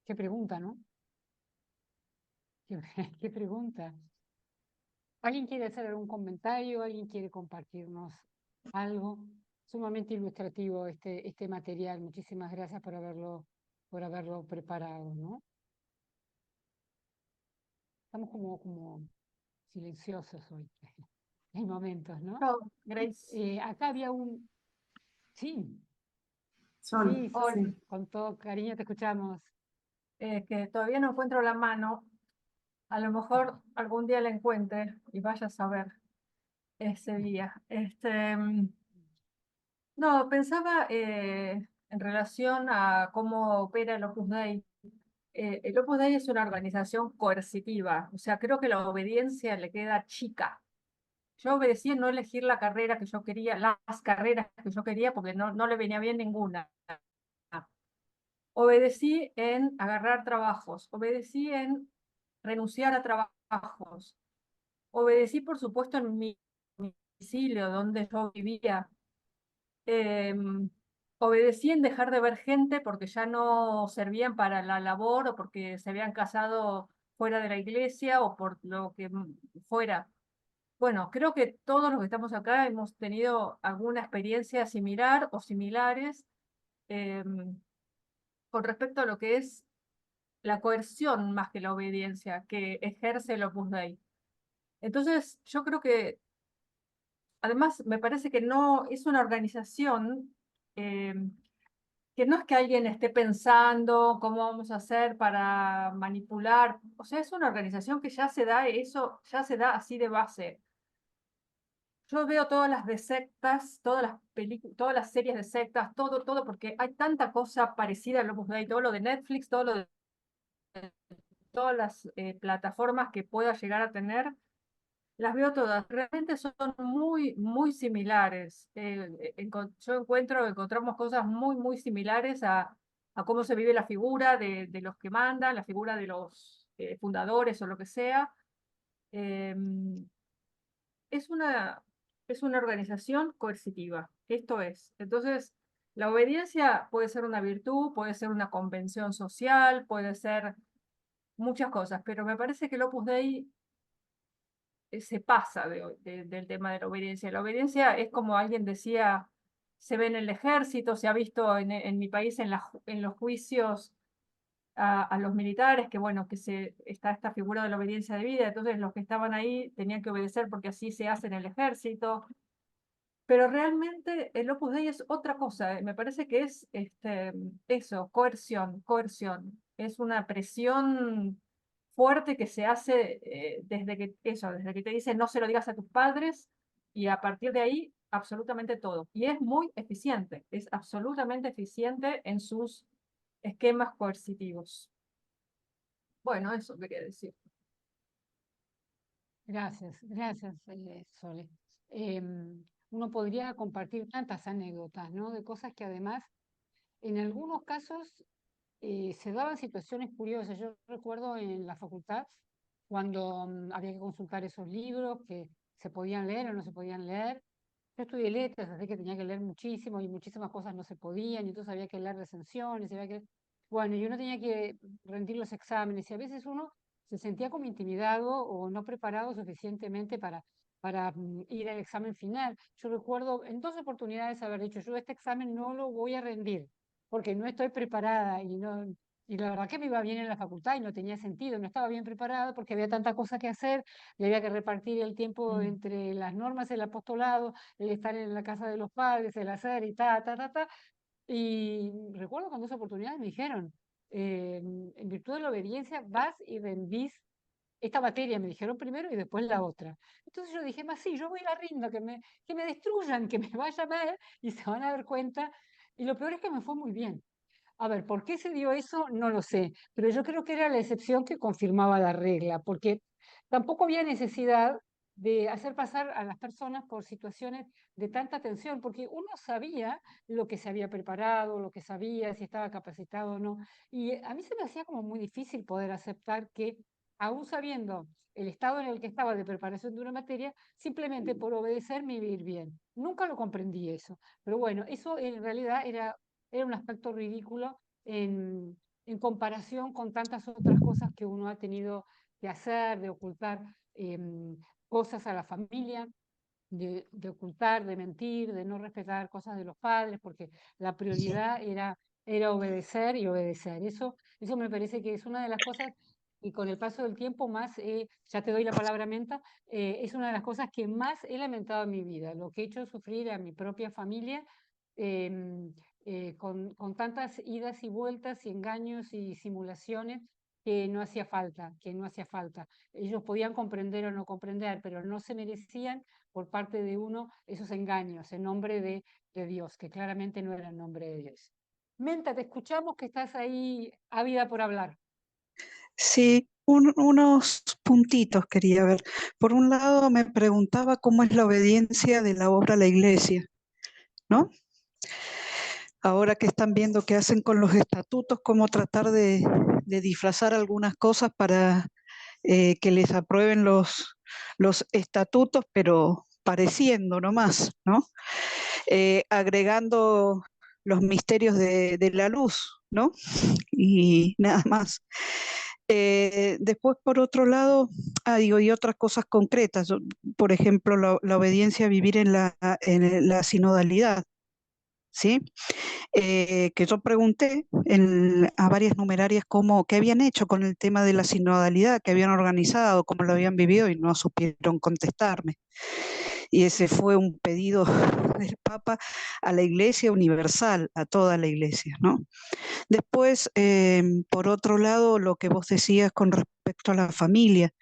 Qué pregunta, ¿no? Qué, qué pregunta. ¿Alguien quiere hacer algún comentario? ¿Alguien quiere compartirnos algo? Sumamente ilustrativo este material. Muchísimas gracias por haberlo preparado, ¿no? Estamos como silenciosos hoy. Hay momentos, ¿no? Grace. Acá había un... Sí, Sol, sí, Sol, sí. con todo cariño te escuchamos. Que todavía no encuentro la mano. A lo mejor algún día la encuentre y vaya a saber ese día. No, pensaba en relación a cómo opera el Opus Dei. El Opus Dei es una organización coercitiva, o sea, creo que la obediencia le queda chica. Yo obedecí en no elegir la carrera que yo quería, las carreras que yo quería, porque no le venía bien ninguna. Obedecí en agarrar trabajos, obedecí en renunciar a trabajos, obedecí, por supuesto, en mi domicilio donde yo vivía. Obedecí en dejar de ver gente porque ya no servían para la labor o porque se habían casado fuera de la iglesia o por lo que fuera. Bueno, creo que todos los que estamos acá hemos tenido alguna experiencia similar o similares con respecto a lo que es la coerción más que la obediencia que ejerce el Opus Dei. Entonces, yo creo que, además, me parece que no es una organización que no es que alguien esté pensando cómo vamos a hacer para manipular, o sea, es una organización que ya se da eso, ya se da así de base. Yo veo todas las de sectas, todas las películas, todas las series de sectas, todo, porque hay tanta cosa parecida al Opus Dei, todo lo de Netflix, todo lo de todas las plataformas que pueda llegar a tener, las veo todas. Realmente son muy similares. Yo encontramos cosas muy similares a cómo se vive la figura de los que mandan, la figura de los fundadores o lo que sea. Eh, es una organización coercitiva, esto es. Entonces, la obediencia puede ser una virtud, puede ser una convención social, puede ser muchas cosas, pero me parece que el Opus Dei se pasa del tema de la obediencia. La obediencia es como alguien decía, se ve en el ejército, se ha visto en mi país en los juicios a los militares, que bueno, está esta figura de la obediencia de vida, entonces los que estaban ahí tenían que obedecer porque así se hace en el ejército. Pero realmente el Opus Dei es otra cosa, me parece que es eso, coerción. Es una presión fuerte que se hace desde que te dicen no se lo digas a tus padres y a partir de ahí absolutamente todo. Y es muy eficiente, es absolutamente eficiente en sus esquemas coercitivos. Bueno, eso quería decir. Gracias, Sole. Uno podría compartir tantas anécdotas, ¿no? De cosas que además, en algunos casos, se daban situaciones curiosas. Yo recuerdo en la facultad, cuando había que consultar esos libros que se podían leer o no se podían leer. Yo estudié letras, así que tenía que leer muchísimo y muchísimas cosas no se podían, y entonces había que leer recensiones, bueno, y uno tenía que rendir los exámenes, y a veces uno se sentía como intimidado o no preparado suficientemente para ir al examen final. Yo recuerdo en 2 oportunidades haber dicho, yo este examen no lo voy a rendir, porque no estoy preparada y Y la verdad que me iba bien en la facultad y no tenía sentido, no estaba bien preparada porque había tanta cosa que hacer y había que repartir el tiempo entre las normas, el apostolado, el estar en la casa de los padres, el hacer y ta. Y recuerdo cuando esa oportunidad me dijeron, en virtud de la obediencia vas y rendís esta materia, me dijeron primero y después la otra. Entonces yo dije, más sí, yo voy a la rindo, que me destruyan, que me vaya mal y se van a dar cuenta. Y lo peor es que me fue muy bien. A ver, ¿por qué se dio eso? No lo sé, pero yo creo que era la excepción que confirmaba la regla, porque tampoco había necesidad de hacer pasar a las personas por situaciones de tanta tensión, porque uno sabía lo que se había preparado, lo que sabía, si estaba capacitado o no, y a mí se me hacía como muy difícil poder aceptar que, aún sabiendo el estado en el que estaba de preparación de una materia, simplemente por obedecer me iba a ir bien. Nunca lo comprendí eso, pero bueno, eso en realidad era un aspecto ridículo en comparación con tantas otras cosas que uno ha tenido que hacer, de ocultar cosas a la familia, de ocultar, de mentir, de no respetar cosas de los padres, porque la prioridad era obedecer y obedecer. Eso me parece que es una de las cosas, y con el paso del tiempo más, ya te doy la palabra menta, es una de las cosas que más he lamentado en mi vida, lo que he hecho sufrir a mi propia familia. em, con tantas idas y vueltas y engaños y simulaciones que no hacía falta, que no hacía falta. Ellos podían comprender o no comprender, pero no se merecían por parte de uno esos engaños en nombre de Dios, que claramente no era en nombre de Dios. Menta, te escuchamos que estás ahí ávida por hablar. Sí, unos puntitos quería ver. Por un lado, me preguntaba cómo es la obediencia de la obra a la iglesia, ¿no? Ahora que están viendo qué hacen con los estatutos, cómo tratar de disfrazar algunas cosas para que les aprueben los estatutos, pero pareciendo nomás, ¿no? Agregando los misterios de la luz, ¿no? Y nada más. Después, por otro lado, digo, y otras cosas concretas, por ejemplo, la obediencia a vivir en la sinodalidad, ¿sí? Que yo pregunté a varias numerarias qué habían hecho con el tema de la sinodalidad, qué habían organizado, cómo lo habían vivido y no supieron contestarme. Y ese fue un pedido del Papa a la Iglesia universal, a toda la Iglesia, ¿no? Después, por otro lado, lo que vos decías con respecto a la familia.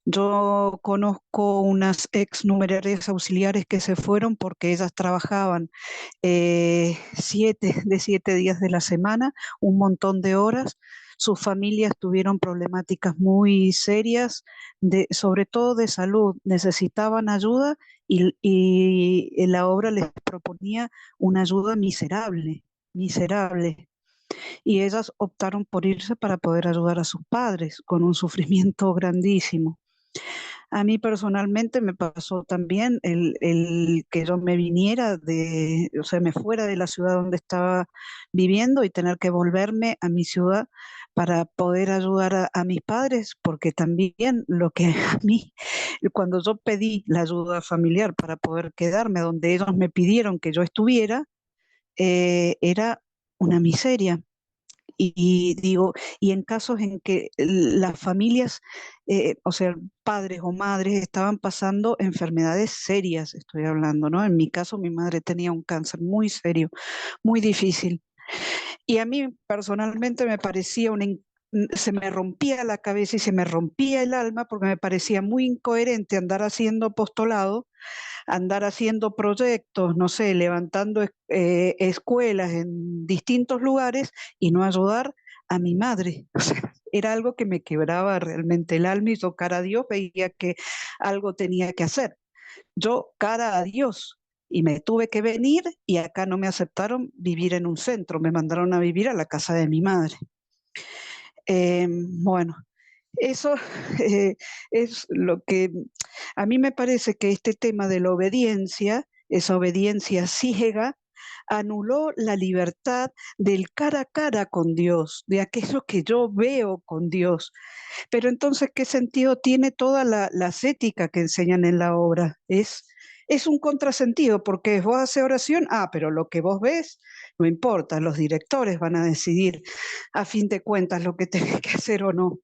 Yo conozco unas ex numerarias auxiliares que se fueron porque ellas trabajaban de 7 días de la semana, un montón de horas. Sus familias tuvieron problemáticas muy serias, sobre todo de salud. Necesitaban ayuda y la obra les proponía una ayuda miserable, miserable. Y ellas optaron por irse para poder ayudar a sus padres con un sufrimiento grandísimo. A mí personalmente me pasó también el que yo me viniera o sea, me fuera de la ciudad donde estaba viviendo y tener que volverme a mi ciudad para poder ayudar a mis padres, porque también lo que a mí, cuando yo pedí la ayuda familiar para poder quedarme donde ellos me pidieron que yo estuviera, era una miseria. Y digo, y en casos en que las familias, o sea, padres o madres estaban pasando enfermedades serias, estoy hablando, ¿no? En mi caso, mi madre tenía un cáncer muy serio, muy difícil. Y a mí personalmente me parecía se me rompía la cabeza y se me rompía el alma porque me parecía muy incoherente andar haciendo apostolado, andar haciendo proyectos, no sé, levantando escuelas en distintos lugares y no ayudar a mi madre. O sea, era algo que me quebraba realmente el alma y yo cara a Dios veía que algo tenía que hacer. Yo cara a Dios y me tuve que venir y acá no me aceptaron vivir en un centro, me mandaron a vivir a la casa de mi madre. Bueno, eso es lo que a mí me parece que este tema de la obediencia, esa obediencia ciega, anuló la libertad del cara a cara con Dios, de aquello que yo veo con Dios. Pero entonces, ¿qué sentido tiene toda la ética que enseñan en la obra? Es un contrasentido, porque vos haces oración, pero lo que vos ves, no importa, los directores van a decidir a fin de cuentas lo que tenés que hacer o no.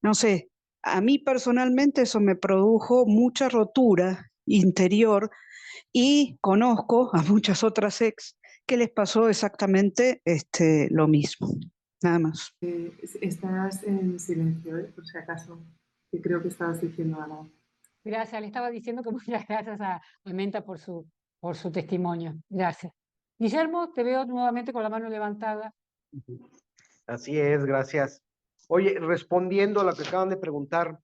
No sé, a mí personalmente eso me produjo mucha rotura interior y conozco a muchas otras ex que les pasó exactamente lo mismo. Nada más. Estás en silencio, por si acaso, que creo que estabas diciendo algo. Gracias, le estaba diciendo que muchas gracias a Menta por su testimonio. Gracias. Guillermo, te veo nuevamente con la mano levantada. Así es, gracias. Oye, respondiendo a lo que acaban de preguntar,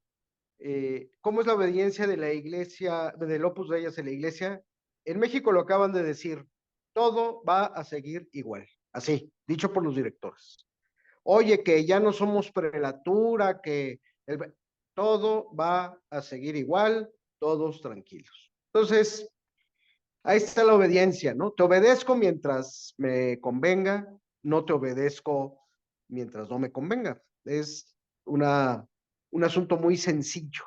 ¿cómo es la obediencia de la iglesia, del Opus Dei hacia la iglesia? En México lo acaban de decir, todo va a seguir igual, así, dicho por los directores. Oye, que ya no somos prelatura, que todo va a seguir igual, todos tranquilos. Entonces, ahí está la obediencia, ¿no? Te obedezco mientras me convenga, no te obedezco mientras no me convenga. Es un asunto muy sencillo,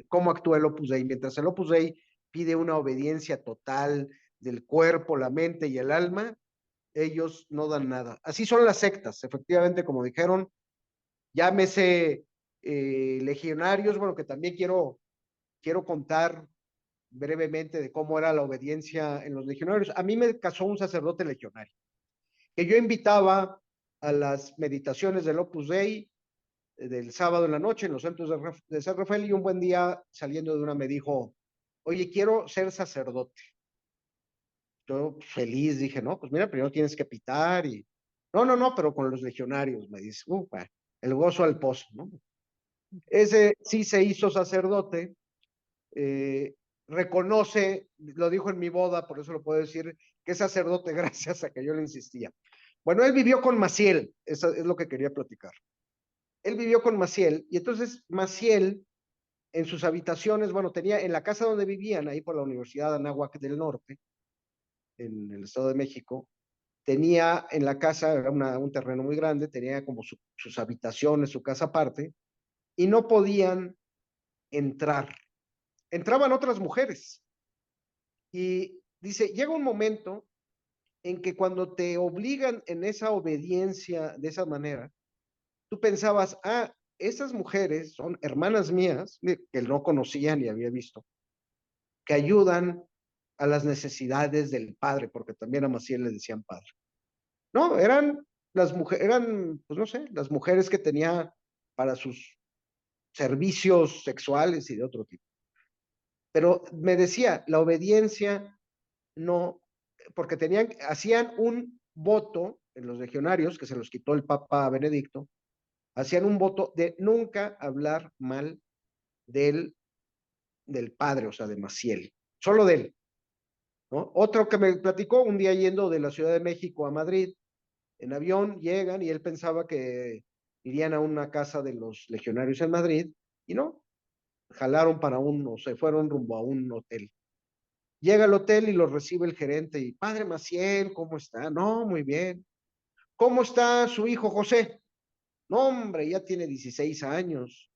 cómo actúa el Opus Dei. Mientras el Opus Dei pide una obediencia total del cuerpo, la mente y el alma, ellos no dan nada. Así son las sectas, efectivamente, como dijeron, llámese legionarios, bueno, que también quiero contar brevemente de cómo era la obediencia en los legionarios. A mí me casó un sacerdote legionario, que yo invitaba a las meditaciones del Opus Dei del sábado en la noche en los centros de San Rafael, y un buen día saliendo de una me dijo, oye, quiero ser sacerdote. Yo feliz dije, no, pues mira, primero tienes que pitar y... No, pero con los legionarios, me dice, bueno, el gozo al pozo, ¿no? Ese sí se hizo sacerdote, reconoce, lo dijo en mi boda, por eso lo puedo decir, que es sacerdote gracias a que yo le insistía. Bueno, él vivió con Maciel, eso es lo que quería platicar. Él vivió con Maciel, y entonces Maciel, en sus habitaciones, bueno, tenía en la casa donde vivían, ahí por la Universidad de Anáhuac del Norte, en el Estado de México, tenía en la casa, era un terreno muy grande, tenía como sus habitaciones, su casa aparte, y no podían entrar. Entraban otras mujeres. Y dice, llega un momento en que cuando te obligan en esa obediencia de esa manera, tú pensabas, esas mujeres son hermanas mías, que no conocía ni había visto, que ayudan a las necesidades del padre, porque también a Maciel le decían padre. No, eran las mujeres, pues no sé, las mujeres que tenía para sus servicios sexuales y de otro tipo. Pero me decía, la obediencia no, porque hacían un voto en los legionarios, que se los quitó el Papa Benedicto, hacían un voto de nunca hablar mal del padre, o sea, de Maciel, solo de él, ¿no? Otro que me platicó un día yendo de la Ciudad de México a Madrid, en avión llegan y él pensaba que irían a una casa de los legionarios en Madrid, y no, jalaron se fueron rumbo a un hotel. Llega al hotel y lo recibe el gerente y, padre Maciel, ¿cómo está? No, muy bien. ¿Cómo está su hijo José? No, hombre, ya tiene 16 años.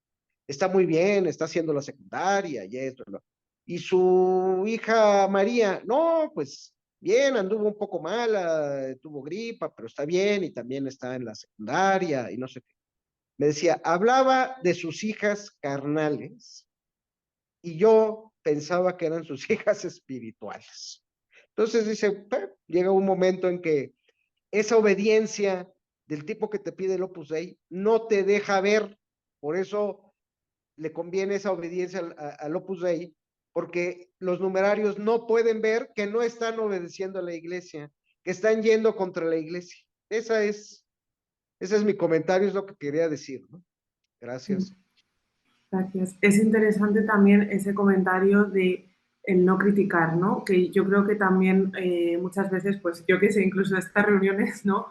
Está muy bien, está haciendo la secundaria y esto. ¿No? Y su hija María, no, pues bien, anduvo un poco mala, tuvo gripa, pero está bien y también está en la secundaria y no sé qué. Me decía, hablaba de sus hijas carnales y yo pensaba que eran sus hijas espirituales. Entonces dice, llega un momento en que esa obediencia del tipo que te pide el Opus Dei no te deja ver, por eso le conviene esa obediencia al Opus Dei, porque los numerarios no pueden ver que no están obedeciendo a la iglesia, que están yendo contra la iglesia. Ese es mi comentario, es lo que quería decir, ¿no? Gracias. Gracias. Es interesante también ese comentario de el no criticar, ¿no? Que yo creo que también muchas veces, pues yo que sé, incluso estas reuniones, ¿no?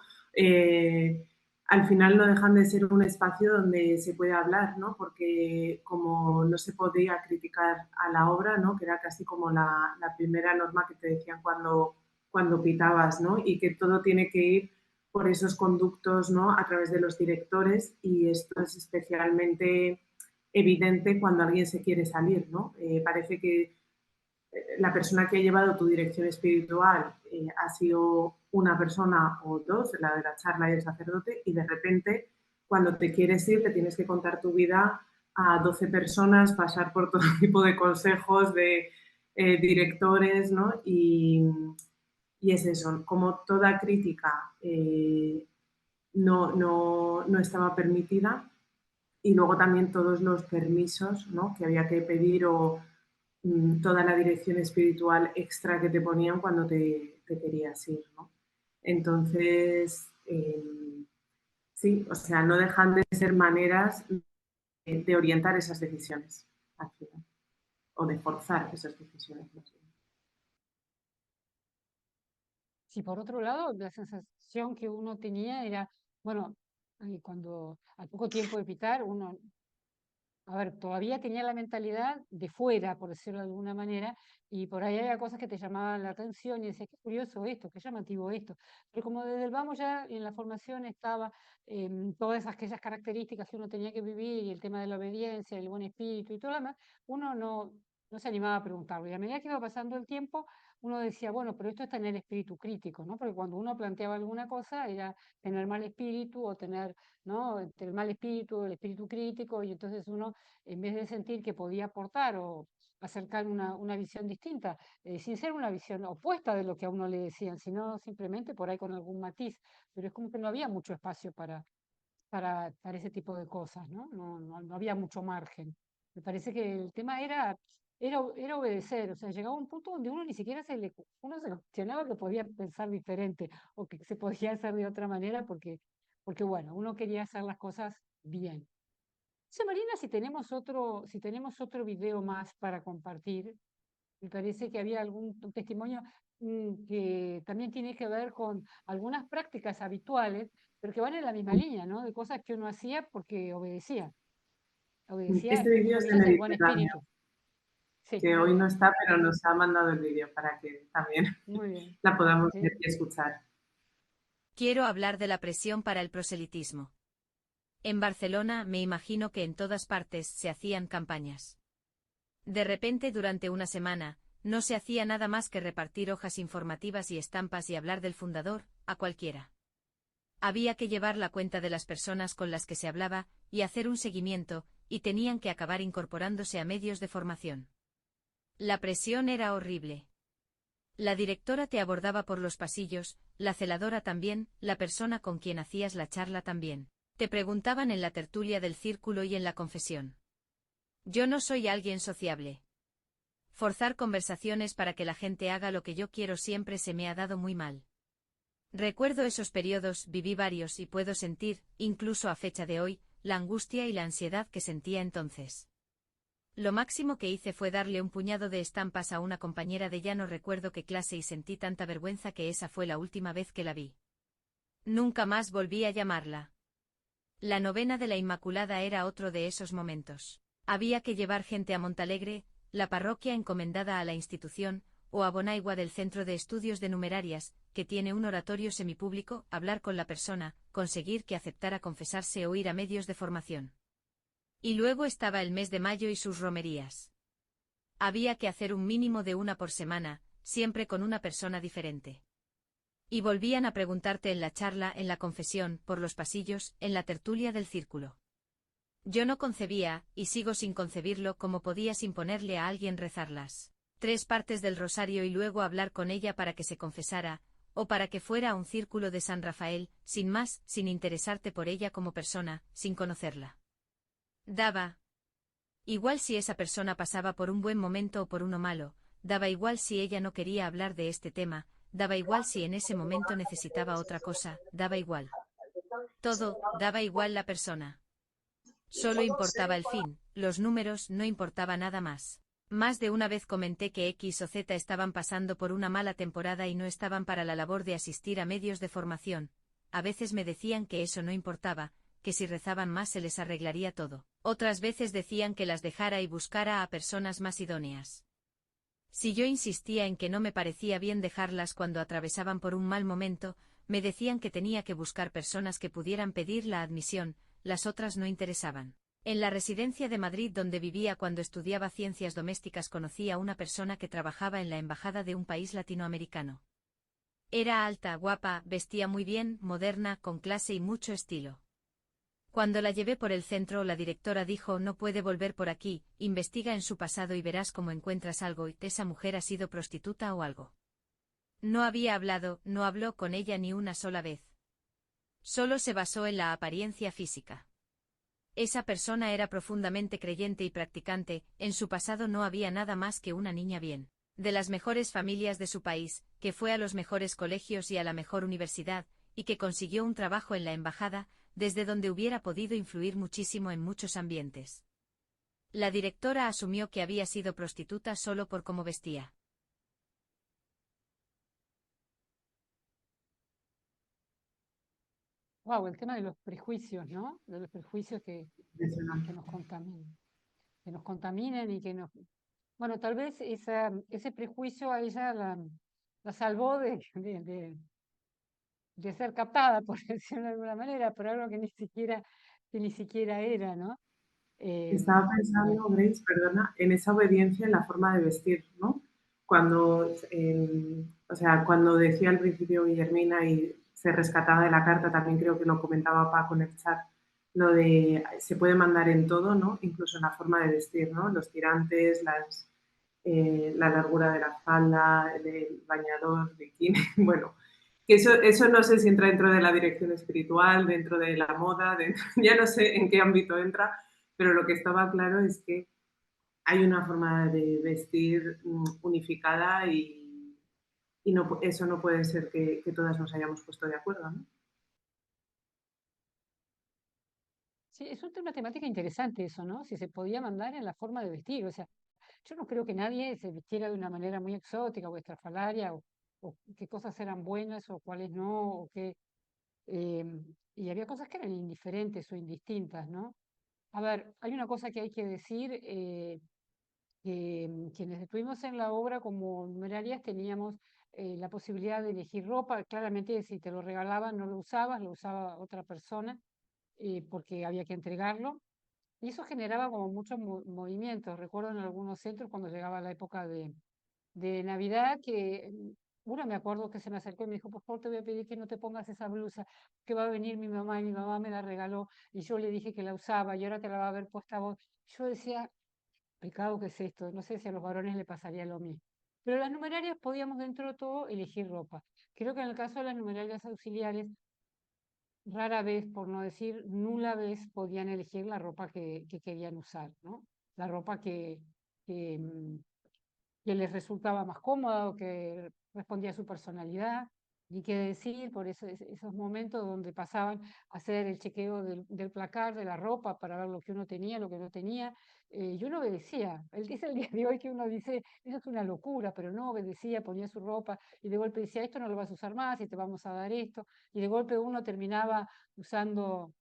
Al final no dejan de ser un espacio donde se puede hablar, ¿no? Porque como no se podía criticar a la obra, ¿no? Que era casi como la primera norma que te decían cuando pitabas, ¿no? Y que todo tiene que ir por esos conductos, ¿no? A través de los directores, y esto es especialmente evidente cuando alguien se quiere salir, ¿no? Parece que la persona que ha llevado tu dirección espiritual ha sido una persona o dos, la de la charla y el sacerdote, y de repente cuando te quieres ir le tienes que contar tu vida a 12 personas, pasar por todo tipo de consejos, de directores, ¿no? Y es eso, como toda crítica no estaba permitida, y luego también todos los permisos, ¿no?, que había que pedir, o toda la dirección espiritual extra que te ponían cuando te querías ir, ¿no? Entonces, sí, o sea, no dejan de ser maneras de orientar esas decisiones al final, o de forzar esas decisiones. Sí, por otro lado, la sensación que uno tenía era, bueno, cuando al poco tiempo de pitar, uno, a ver, todavía tenía la mentalidad de fuera, por decirlo de alguna manera, y por ahí había cosas que te llamaban la atención y decías, qué curioso esto, qué llamativo esto. Pero como desde el vamos ya en la formación estaba todas aquellas características que uno tenía que vivir, y el tema de la obediencia, el buen espíritu y todo lo demás, uno no se animaba a preguntarlo. Y a medida que iba pasando el tiempo, uno decía, bueno, pero esto es tener espíritu crítico, ¿no? Porque cuando uno planteaba alguna cosa era tener mal espíritu o tener, ¿no?, el mal espíritu, el espíritu crítico, y entonces uno, en vez de sentir que podía aportar o acercar una visión distinta, sin ser una visión opuesta de lo que a uno le decían, sino simplemente por ahí con algún matiz, pero es como que no había mucho espacio para ese tipo de cosas, ¿no? No había mucho margen. Me parece que el tema era obedecer, o sea, llegaba un punto donde uno ni siquiera uno se cuestionaba que podía pensar diferente o que se podía hacer de otra manera porque bueno, uno quería hacer las cosas bien. No sé, Marina, si tenemos otro video más para compartir. Me parece que había un testimonio que también tiene que ver con algunas prácticas habituales, pero que van en la misma línea, ¿no? De cosas que uno hacía porque obedecía Este entre vídeo es de comillas, el buen Mediterráneo, espíritu. Sí, que hoy no está, pero nos ha mandado el vídeo para que también muy bien. la podamos ver y escuchar. Quiero hablar de la presión para el proselitismo. En Barcelona me imagino que en todas partes se hacían campañas. De repente durante una semana, no se hacía nada más que repartir hojas informativas y estampas y hablar del fundador, a cualquiera. Había que llevar la cuenta de las personas con las que se hablaba, y hacer un seguimiento, y tenían que acabar incorporándose a medios de formación. La presión era horrible. La directora te abordaba por los pasillos, la celadora también, la persona con quien hacías la charla también. Te preguntaban en la tertulia del círculo y en la confesión. Yo no soy alguien sociable. Forzar conversaciones para que la gente haga lo que yo quiero siempre se me ha dado muy mal. Recuerdo esos periodos, viví varios y puedo sentir, incluso a fecha de hoy, la angustia y la ansiedad que sentía entonces. Lo máximo que hice fue darle un puñado de estampas a una compañera de ya no recuerdo qué clase y sentí tanta vergüenza que esa fue la última vez que la vi. Nunca más volví a llamarla. La novena de la Inmaculada era otro de esos momentos. Había que llevar gente a Montalegre, la parroquia encomendada a la institución, o a Bonaigua del Centro de Estudios de Numerarias, que tiene un oratorio semipúblico, hablar con la persona, conseguir que aceptara confesarse o ir a medios de formación. Y luego estaba el mes de mayo y sus romerías. Había que hacer un mínimo de una por semana, siempre con una persona diferente. Y volvían a preguntarte en la charla, en la confesión, por los pasillos, en la tertulia del círculo. Yo no concebía, y sigo sin concebirlo, cómo podías imponerle a alguien rezar las 3 partes del rosario y luego hablar con ella para que se confesara, o para que fuera a un círculo de San Rafael, sin más, sin interesarte por ella como persona, sin conocerla. Daba igual si esa persona pasaba por un buen momento o por uno malo, daba igual si ella no quería hablar de este tema, daba igual si en ese momento necesitaba otra cosa, daba igual. Todo, daba igual la persona. Solo importaba el fin, los números, no importaba nada más. Más de una vez comenté que X o Z estaban pasando por una mala temporada y no estaban para la labor de asistir a medios de formación. A veces me decían que eso no importaba, que si rezaban más se les arreglaría todo. Otras veces decían que las dejara y buscara a personas más idóneas. Si yo insistía en que no me parecía bien dejarlas cuando atravesaban por un mal momento, me decían que tenía que buscar personas que pudieran pedir la admisión, las otras no interesaban. En la residencia de Madrid donde vivía cuando estudiaba ciencias domésticas conocí a una persona que trabajaba en la embajada de un país latinoamericano. Era alta, guapa, vestía muy bien, moderna, con clase y mucho estilo. Cuando la llevé por el centro, la directora dijo: no puede volver por aquí, investiga en su pasado y verás cómo encuentras algo, y esa mujer ha sido prostituta o algo. No había hablado, no habló con ella ni una sola vez. Solo se basó en la apariencia física. Esa persona era profundamente creyente y practicante, en su pasado no había nada más que una niña bien, de las mejores familias de su país, que fue a los mejores colegios y a la mejor universidad, y que consiguió un trabajo en la embajada, desde donde hubiera podido influir muchísimo en muchos ambientes. La directora asumió que había sido prostituta solo por cómo vestía. Wow, el tema de los prejuicios, ¿no? De los prejuicios que nos contaminan. Que nos contaminan y que nos... Bueno, tal vez ese prejuicio a ella la salvó de ser captada, por decirlo de alguna manera, por algo que ni siquiera era, ¿no? Estaba pensando, Grace, perdona, en esa obediencia en la forma de vestir, ¿no? Cuando, o sea, cuando decía al principio Guillermina y se rescataba de la carta, también creo que lo comentaba Paco en el chat, lo de se puede mandar en todo, ¿no? Incluso en la forma de vestir, ¿no? Los tirantes, la largura de la falda, del bañador, bikini, bueno, que eso no sé si entra dentro de la dirección espiritual, dentro de la moda, ya no sé en qué ámbito entra, pero lo que estaba claro es que hay una forma de vestir unificada y no, eso no puede ser que todas nos hayamos puesto de acuerdo, ¿no? Sí, es una temática interesante eso, ¿no? Si se podía mandar en la forma de vestir, o sea, yo no creo que nadie se vistiera de una manera muy exótica o estrafalaria o qué cosas eran buenas o cuáles no, o qué, y había cosas que eran indiferentes o indistintas, ¿no? A ver, hay una cosa que hay que decir, que quienes estuvimos en la obra como numerarias teníamos la posibilidad de elegir ropa, claramente si te lo regalaban no lo usabas, lo usaba otra persona porque había que entregarlo. Y eso generaba como muchos movimientos. Recuerdo en algunos centros cuando llegaba la época de Navidad que una me acuerdo que se me acercó y me dijo: por favor te voy a pedir que no te pongas esa blusa, que va a venir mi mamá y mi mamá me la regaló y yo le dije que la usaba y ahora te la va a haber puesta vos. Yo decía, pecado que es esto, no sé si a los varones le pasaría lo mismo. Pero las numerarias podíamos dentro de todo elegir ropa. Creo que en el caso de las numerarias auxiliares rara vez, por no decir nula vez, podían elegir la ropa que querían usar, ¿no? La ropa que, mm, que les resultaba más cómoda o que respondía a su personalidad. Ni qué decir por esos momentos donde pasaban a hacer el chequeo del placar de la ropa para ver lo que uno tenía, lo que no tenía. Yo no obedecía. Él dice el día de hoy que uno dice, eso es una locura, pero no obedecía, ponía su ropa y de golpe decía, esto no lo vas a usar más y te vamos a dar esto. Y de golpe uno terminaba usando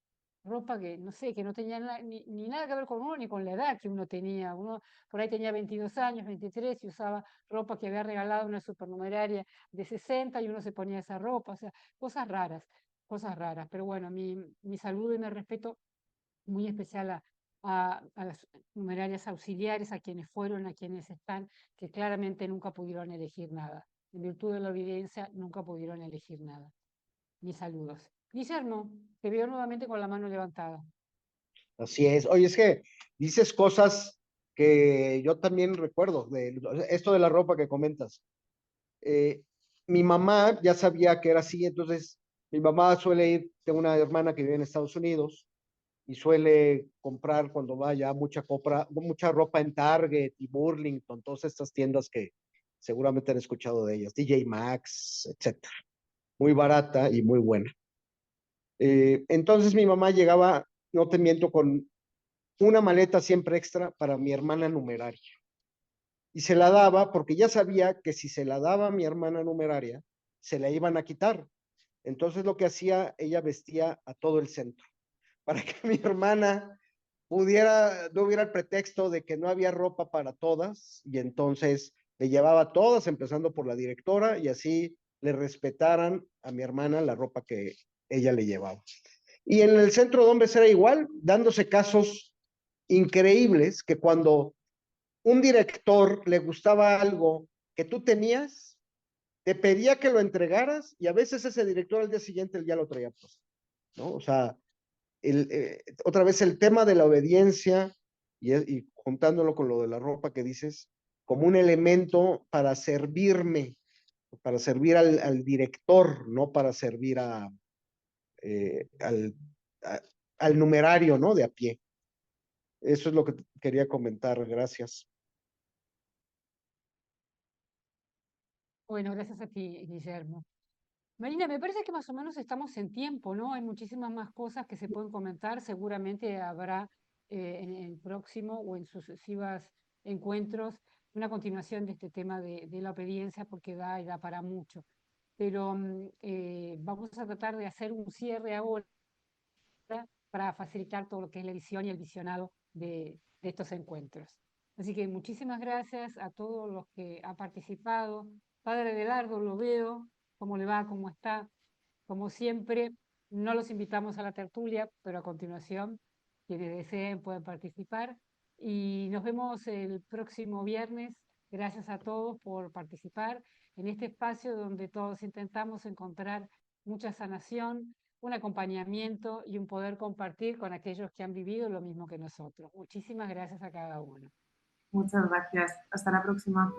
ropa que, no sé, que no tenía ni nada que ver con uno ni con la edad que uno tenía. Uno por ahí tenía 22 años, 23 y usaba ropa que había regalado una supernumeraria de 60 y uno se ponía esa ropa, o sea, cosas raras. Pero bueno, mi saludo y mi respeto muy especial a las numerarias auxiliares, a quienes fueron, a quienes están, que claramente nunca pudieron elegir nada. En virtud de la evidencia, nunca pudieron elegir nada. Mis saludos. Guillermo, te veo nuevamente con la mano levantada. Así es. Oye, es que dices cosas que yo también recuerdo, de esto de la ropa que comentas. Mi mamá ya sabía que era así, entonces mi mamá suele ir, tengo una hermana que vive en Estados Unidos y suele comprar cuando vaya mucha ropa en Target y Burlington, todas estas tiendas que seguramente han escuchado de ellas, DJ Maxx, etcétera. Muy barata y muy buena. Entonces mi mamá llegaba, no te miento, con una maleta siempre extra para mi hermana numeraria. Y se la daba porque ya sabía que si se la daba a mi hermana numeraria, se la iban a quitar. Entonces lo que hacía, ella vestía a todo el centro, para que mi hermana no hubiera el pretexto de que no había ropa para todas, y entonces le llevaba a todas, empezando por la directora, y así le respetaran a mi hermana la ropa que ella le llevaba. Y en el centro de hombres era igual, dándose casos increíbles que cuando un director le gustaba algo que tú tenías, te pedía que lo entregaras y a veces ese director al día siguiente él ya lo traía puesto, ¿no? O sea, otra vez el tema de la obediencia y juntándolo con lo de la ropa que dices, como un elemento para servirme, para servir al director, no para servir al numerario, ¿no? De a pie. Eso es lo que quería comentar. Gracias. Bueno, gracias a ti, Guillermo. Marina, me parece que más o menos estamos en tiempo, ¿no? Hay muchísimas más cosas que se pueden comentar. Seguramente habrá en el próximo o en sucesivos encuentros una continuación de este tema de la obediencia porque da y da para mucho. Pero vamos a tratar de hacer un cierre ahora para facilitar todo lo que es la edición y el visionado de estos encuentros. Así que muchísimas gracias a todos los que han participado. Padre Abelardo, lo veo, cómo le va, cómo está. Como siempre, no los invitamos a la tertulia, pero a continuación, quienes deseen pueden participar. Y nos vemos el próximo viernes. Gracias a todos por participar en este espacio donde todos intentamos encontrar mucha sanación, un acompañamiento y un poder compartir con aquellos que han vivido lo mismo que nosotros. Muchísimas gracias a cada uno. Muchas gracias. Hasta la próxima.